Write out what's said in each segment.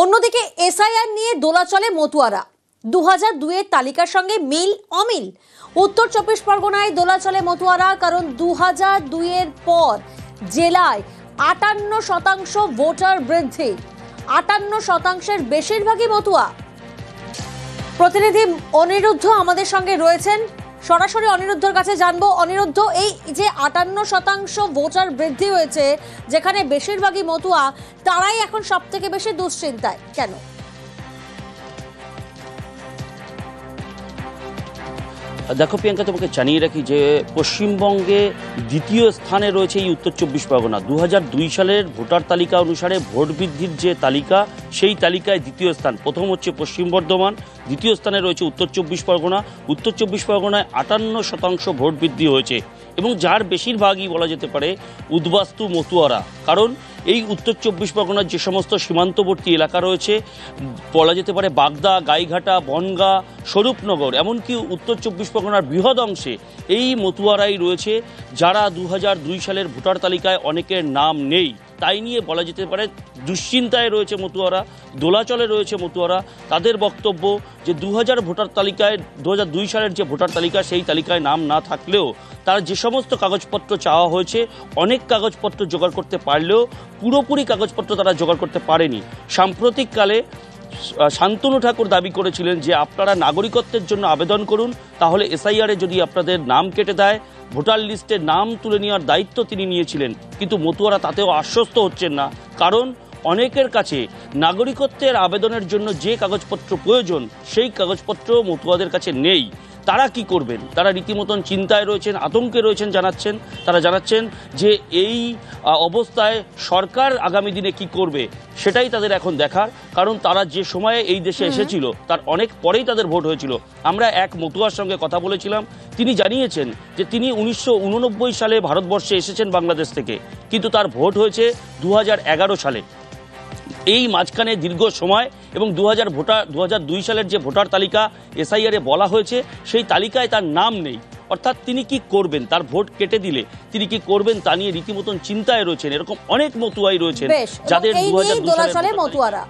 অন্যদিকে এসআইআর নিয়ে দোলাচলে মতুয়ারা 2002 তালিকার সঙ্গে মিল অমিল। উত্তর চব্বিশ পরগনায় দোলাচলে মতুয়ারা, কারণ 2002 পর জেলায় 58% ভোটার বৃদ্ধি, 58%-এর বেশিরভাগই মতুয়া। প্রতিনিধি অনিরুদ্ধ আমাদের সঙ্গে রয়েছেন, সরাসরি অনিরুদ্ধর কাছে জানবো। অনিরুদ্ধ, এই যে 58% ভোটার বৃদ্ধি হয়েছে, যেখানে বেশিরভাগই মতুয়া, তারাই এখন সব থেকে বেশি দুশ্চিন্তায় কেন? দেখো প্রিয়াঙ্কা, তোমাকে জানিয়ে রাখি যে পশ্চিমবঙ্গে দ্বিতীয় স্থানে রয়েছে এই উত্তর চব্বিশ পরগনা। 2002 সালের ভোটার তালিকা অনুসারে ভোট বৃদ্ধির যে তালিকা, সেই তালিকায় দ্বিতীয় স্থান। প্রথম হচ্ছে পশ্চিম বর্ধমান, দ্বিতীয় স্থানে রয়েছে উত্তর চব্বিশ পরগনা। উত্তর চব্বিশ পরগনায় 58% ভোট বৃদ্ধি হয়েছে, এবং যার বেশিরভাগই বলা যেতে পারে উদ্বাস্তু মতুয়ারা। কারণ এই উত্তর চব্বিশ পরগনার যে সমস্ত সীমান্তবর্তী এলাকা রয়েছে, বলা যেতে পারে বাগদা, গাইঘাটা, বনগাঁ, স্বরূপনগর, এমনকি উত্তর চব্বিশ পরগনার বৃহৎ অংশে এই মতুয়ারাই রয়েছে, যারা 2002 সালের ভোটার তালিকায় অনেকের নাম নেই। তাই নিয়ে বলা যেতে পারে দুশ্চিন্তায় রয়েছে মতুয়ারা, দোলাচলে রয়েছে মতুয়ারা। তাদের বক্তব্য যে 2002 সালের যে ভোটার তালিকা, সেই তালিকায় নাম না থাকলেও তার যে সমস্ত কাগজপত্র চাওয়া হয়েছে, অনেক কাগজপত্র জোগাড় করতে পারলেও পুরোপুরি কাগজপত্র তারা জোগাড় করতে পারেনি। সাম্প্রতিককালে শান্তনু ঠাকুর দাবি করেছিলেন যে আপনারা নাগরিকত্বের জন্য আবেদন করুন, তাহলে এসআইআরে যদি আপনাদের নাম কেটে দেয়, ভোটার লিস্টে নাম তুলে নেওয়ার দায়িত্ব তিনি নিয়েছিলেন। কিন্তু মতুয়ারা তাতেও আশ্বস্ত হচ্ছেন না, কারণ অনেকের কাছে নাগরিকত্বের আবেদনের জন্য যে কাগজপত্র প্রয়োজন, সেই কাগজপত্র মতুয়াদের কাছে নেই। তারা কি করবেন? তারা রীতিমতন চিন্তায় রয়েছেন, আতঙ্কে রয়েছেন। তারা জানাচ্ছেন যে এই অবস্থায় সরকার আগামী দিনে কি করবে, সেটাই তাদের এখন দেখার। কারণ তারা যে সময়ে এই দেশে এসেছিল, তার অনেক পরেই তাদের ভোট হয়েছিল। আমরা এক মতুয়ার সঙ্গে কথা বলেছিলাম, তিনি জানিয়েছেন যে তিনি 1989 সালে ভারতবর্ষে এসেছেন বাংলাদেশ থেকে, কিন্তু তার ভোট হয়েছে 2011 সালে। এই মাঝখানে দীর্ঘ সময়, এবং 2002 সালের যে ভোটার তালিকা এসআইআরে বলা হয়েছে, সেই তালিকায় তার নাম নেই। অর্থাৎ তিনি কি করবেন? তার ভোট কেটে দিলে তিনি কি করবেন তা নিয়ে রীতিমতন চিন্তায় রয়েছেন। এরকম অনেক মতুয়াই রয়েছেন যাদের 2002 সালে মতুয়ারা।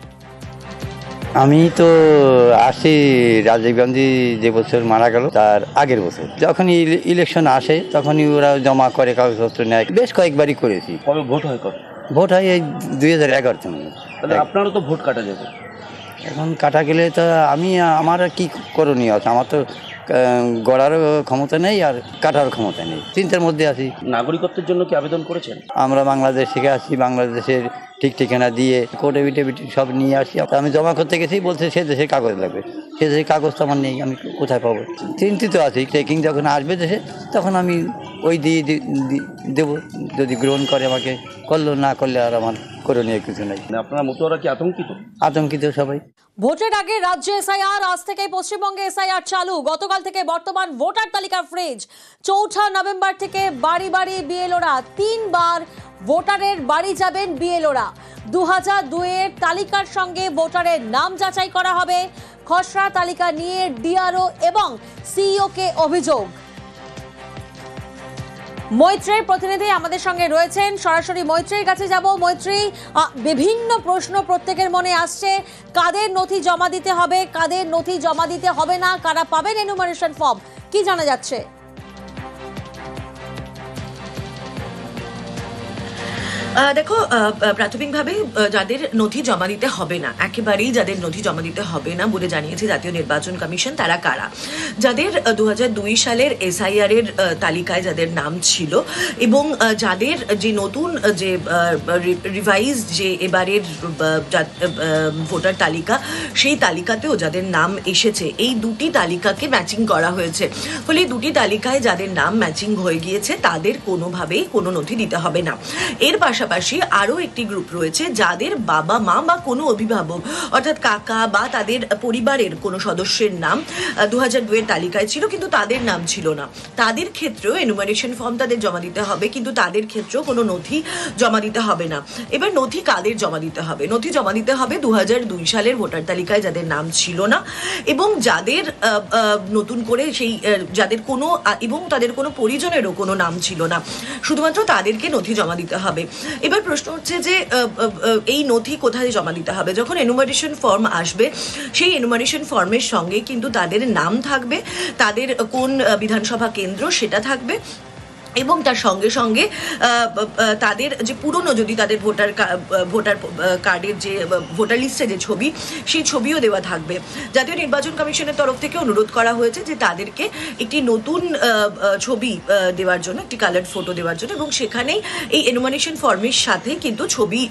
আমি তো আসি রাজীব গান্ধী যে বছর মারা গেল, তার আগের বছর যখন ইলেকশন আসে, তখনই ওরা জমা করে, কাগজপত্র নেয়। বেশ কয়েকবারই করেছি। কবে ভোট হয়? ভোট হয় এই 2011 মধ্যে। তাহলে আপনারও তো ভোট কাটা যাবে। এখন কাটা গেলে তো আমার কি করণীয় আছে? আমার তো গড়ারও ক্ষমতা নেই আর কাটার ক্ষমতা নেই, চিন্তার মধ্যে আছি। নাগরিকত্বের জন্য কি আবেদন করেছেন? আমরা বাংলাদেশ থেকে আসি, বাংলাদেশের ঠিক ঠিকানা দিয়ে কোর্ট এফিডেভিট সব নিয়ে আসি। আমি জমা করতে গেছি, বলছে সে দেশের কাগজ লাগবে। সে দেশের কাগজ তো আমার নেই, আমি কোথায় পাবো? চিন্তিত আছি। ট্রেকিং যখন আসবে দেশে, তখন আমি ওই দিয়ে দেবো, যদি গ্রহণ করে আমাকে, করলো, না করলে আর আমার করণীয় কিছু নাই। আপনারা মতুয়ারা কি আতঙ্কিত? আতঙ্কিত সবাই। ভোটের আগে রাজ্যে এসআইআর, আজ থেকে পশ্চিমবঙ্গে এসআইআর চালু। গতকাল থেকে বর্তমান ভোটার তালিকা ফ্রিজ। 4 নভেম্বর থেকে বাড়ি বাড়ি বিএলওরা, 3 বার ভোটারের বাড়ি যাবেন বিএলওরা। 2002 তালিকার সঙ্গে ভোটারের নাম যাচাই করা হবে। খসড়া তালিকা নিয়ে ডিআরও এবং সিইও কে অভিযোগ। মৈত্রীর প্রতিনিধি আমাদের সঙ্গে রয়েছেন, সরাসরি মৈত্রীর কাছে যাব। মৈত্রী, বিভিন্ন প্রশ্ন প্রত্যেকের মনে আসছে। কাদের নথি জমা দিতে হবে, কাদের নথি জমা দিতে হবে না, কারা পাবেন এনুমারেশন ফর্ম, কি জানা যাচ্ছে? দেখো, প্রাথমিকভাবে যাদের নথি জমা দিতে হবে না, একেবারেই যাদের নথি জমা দিতে হবে না বলে জানিয়েছে জাতীয় নির্বাচন কমিশন, তারা কারা? যাদের 2002 সালের এসআইআর এর তালিকায় যাদের নাম ছিল, এবং যাদের যে নতুন যে রিভাইজ যে এবারের ভোটার তালিকা, সেই তালিকাতেও যাদের নাম এসেছে, এই দুটি তালিকাকে ম্যাচিং করা হয়েছে। ফলে এই দুটি তালিকায় যাদের নাম ম্যাচিং হয়ে গিয়েছে, তাদের কোনোভাবেই কোনো নথি দিতে হবে না। এর পাশাপাশি আরো একটি গ্রুপ রয়েছে, যাদের বাবা মা বা কোনো অভিভাবক, অর্থাৎ কাকা বা তাদের পরিবারের কোনো সদস্যের নাম 2002 তালিকায় ছিল, কিন্তু তাদের নাম ছিল না। তাদের ক্ষেত্রেও এনুমারেশন ফর্ম তাদের জমা দিতে হবে, কিন্তু তাদের ক্ষেত্রেও কোনো নথি জমা দিতে হবে না। এবার নথি কাদের জমা দিতে হবে? নথি জমা দিতে হবে 2002 সালের ভোটার তালিকায় যাদের নাম ছিল না, এবং যাদের নতুন করে সেই যাদের কোনো এবং তাদের কোনো পরিজনেরও কোনো নাম ছিল না, শুধুমাত্র তাদেরকে নথি জমা দিতে হবে। এবার প্রশ্ন হচ্ছে যে এই নথি কোথায় জমা দিতে হবে। যখন এনুমারেশন ফর্ম আসবে, সেই এনুমারেশন ফর্মের সঙ্গে কিন্তু তাদের নাম থাকবে, তাদের কোন বিধানসভা কেন্দ্র সেটা থাকবে, এবং তার সঙ্গে সঙ্গে তাদের যে পুরনো, যদি তাদের ভোটার কার্ডের যে ভোটার লিস্টে যে ছবি, সেই ছবিও দেওয়া থাকবে। জাতীয় নির্বাচন কমিশনের তরফ থেকে অনুরোধ করা হয়েছে যে তাদেরকে একটি নতুন ছবি দেওয়ার জন্য, একটি কালার্ড ফটো দেওয়ার জন্য, এবং সেখানেই এই এনুমারেশন ফর্মের সাথে কিন্তু ছবি,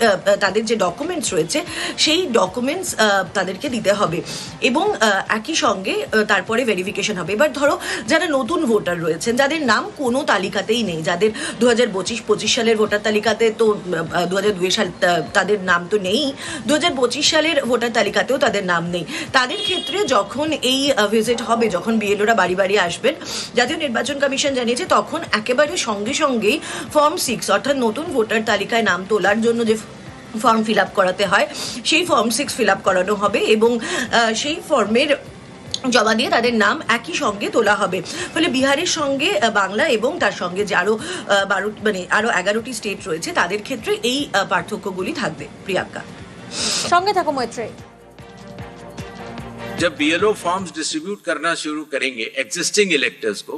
তাদের যে ডকুমেন্টস রয়েছে সেই ডকুমেন্টস তাদেরকে দিতে হবে, এবং একই সঙ্গে তারপরে ভেরিফিকেশন হবে। এবার ধরো যারা নতুন ভোটার রয়েছেন, যাদের নাম কোনো তালিকাতে নেই, যাদের 2025 সালের ভোটার তালিকাতে তো 2002 সাল তাদের নাম তো নেই, 2025 সালের ভোটার তালিকাতেও তাদের নাম নেই, তাদের ক্ষেত্রে যখন এই ভিজিট হবে, যখন বিএলওরা বাড়ি বাড়ি আসবেন, জাতীয় নির্বাচন কমিশন জানিয়েছে তখন একেবারে সঙ্গে সঙ্গেই ফর্ম 6 অর্থাৎ নতুন ভোটার তালিকায় নাম তোলার জন্য যে ফর্ম ফিল আপ করাতে হয়, সেই ফর্ম 6 ফিল আপ করানো হবে, এবং সেই ফর্মের জমা দিয়ে তাদের নাম একই সঙ্গে তোলা হবে। ফলে বিহারের সঙ্গে বাংলা এবং তার সঙ্গে যে আরো 11টি স্টেট রয়েছে, তাদের ক্ষেত্রে এই পার্থক্যগুলি থাকবে। প্রিয়াঙ্কা, সঙ্গে থাকো মৈত্রেয়ী। जब बीएलओ फॉर्म्स डिस्ट्रीब्यूट करना शुरू करेंगे एग्जिस्टिंग इलेक्टर्स को,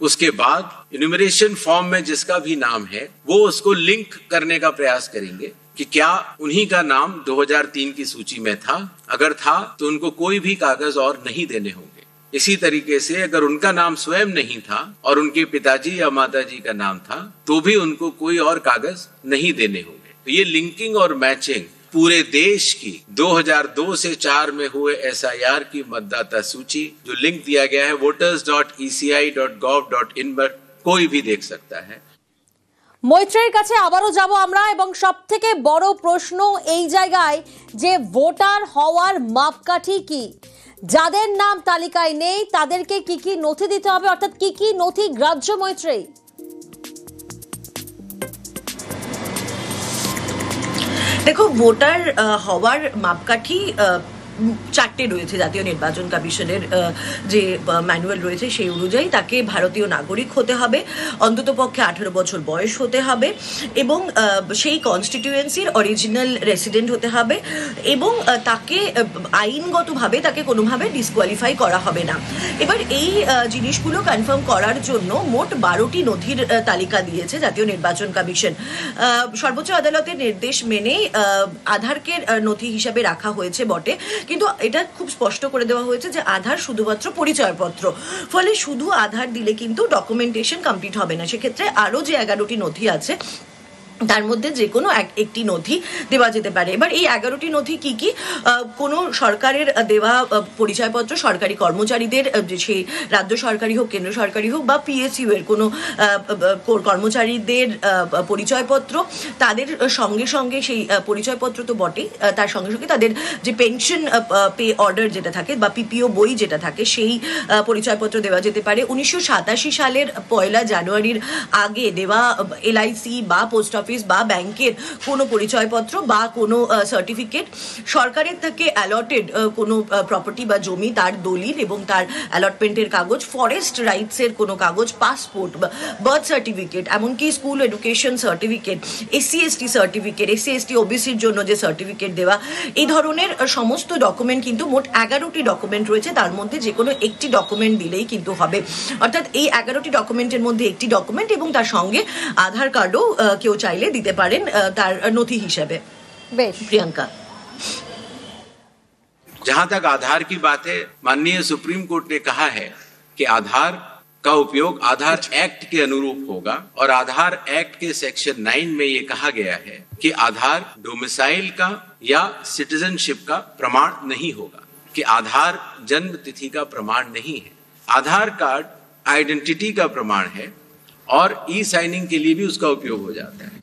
उसके बाद इन्यूमरेशन फॉर्म में जिसका भी नाम है वो उसको लिंक करने का प्रयास करेंगे कि क्या उन्हीं का नाम 2003 की सूची में था, अगर था तो उनको कोई भी कागज और नहीं देने होंगे। इसी तरीके से अगर उनका नाम स्वयं नहीं था और उनके पिताजी या माताजी का नाम था तो भी उनको कोई और कागज नहीं देने होंगे। तो ये लिंकिंग और मैचिंग पूरे देश की 2002 से 4 में हुए एसआईआर की मतदाता सूची, जो लिंक दिया गया है voters.eci.gov.in पर, कोई भी देख सकता है। মৈত্রেয়ীর কাছে আবারও যাব আমরা, এবং সবথেকে বড় প্রশ্ন এই জায়গায় যে ভোটার হওয়ার মাপকাঠি কি, যাদের নাম তালিকায় নেই তাদেরকে কি কি নথি দিতে হবে, অর্থাৎ কি কি নথি গ্রাহ্য। মৈত্রেয়ী, দেখো, ভোটার হওয়ার মাপকাঠি 4টে রয়েছে। জাতীয় নির্বাচন কমিশনের যে ম্যানুয়াল রয়েছে সেই অনুযায়ী তাকে ভারতীয় নাগরিক হতে হবে, অন্ততপক্ষে 18 বছর বয়স হতে হবে, এবং সেই কনস্টিটিউয়েন্সির অরিজিনাল রেসিডেন্ট হতে হবে, এবং তাকে আইনগতভাবে তাকে কোনোভাবে ডিসকোয়ালিফাই করা হবে না। এবার এই জিনিসগুলো কনফার্ম করার জন্য মোট 12টি নথির তালিকা দিয়েছে জাতীয় নির্বাচন কমিশন। সর্বোচ্চ আদালতের নির্দেশ মেনে আধারকে নথি হিসাবে রাখা হয়েছে বটে, কিন্তু এটা খুব স্পষ্ট করে দেওয়া হয়েছে যে আধার শুধুমাত্র পরিচয়পত্র, ফলে শুধু আধার দিলে কিন্তু ডকুমেন্টেশন কমপ্লিট হবে না। সেক্ষেত্রে আরও যে 11টি নথি আছে তার মধ্যে যে কোনো একটি নথি দেওয়া যেতে পারে। এবার এই 11টি নথি কি কি? কোনো সরকারের দেওয়া পরিচয়পত্র, সরকারি কর্মচারীদের, সেই রাজ্য সরকারি হোক, কেন্দ্র সরকারি হোক, বা পিএসইউ এর কোনো কর্মচারীদের পরিচয়পত্র, তাদের সঙ্গে সঙ্গে সেই পরিচয়পত্র তো বটেই, তার সঙ্গে সঙ্গে তাদের যে পেনশন পে অর্ডার যেটা থাকে বা পিপিও বই যেটা থাকে, সেই পরিচয়পত্র দেওয়া যেতে পারে। 1987 সালের 1 জানুয়ারির আগে দেওয়া এলআইসি বা পোস্ট অফিস বা ব্যাংকের কোনো পরিচয়পত্র বা কোনো সার্টিফিকেট, সরকারের থেকে অ্যালটেড কোনো প্রপার্টি বা জমি, তার দলিল এবং তার অ্যালটমেন্টের কাগজ, ফরেস্ট রাইটসের কোনো কাগজ, পাসপোর্ট, বার্থ সার্টিফিকেট, এমনকি school education certificate, SC ST certificate, SC ST ওবিসির জন্য যে সার্টিফিকেট দেওয়া, এই ধরনের সমস্ত ডকুমেন্ট কিন্তু মোট 11টি ডকুমেন্ট রয়েছে, তার মধ্যে যে কোনো একটি ডকুমেন্ট দিলেই কিন্তু হবে। অর্থাৎ এই 11টি ডকুমেন্টের মধ্যে একটি ডকুমেন্ট এবং তার সঙ্গে আধার কার্ডও কেউ চাইলে দিতে পারেন তার নথি হিসেবে। বেশ, প্রিয়াঙ্কা, जहां तक आधार की बात है, माननीय सुप्रीम कोर्ट ने कहा है कि आधार का उपयोग आधार एक्ट के अनुरूप होगा, और आधार एक्ट के सेक्शन 9 में ये कहा गया है कि आधार डोमिसाइल का या सिटीजनशिप का प्रमाण नहीं होगा, कि आधार जन्म तिथि का प्रमाण नहीं है। आधार कार्ड आइडेंटिटी का प्रमाण है और ई साइनिंग के लिए भी उसका उपयोग हो जाता है।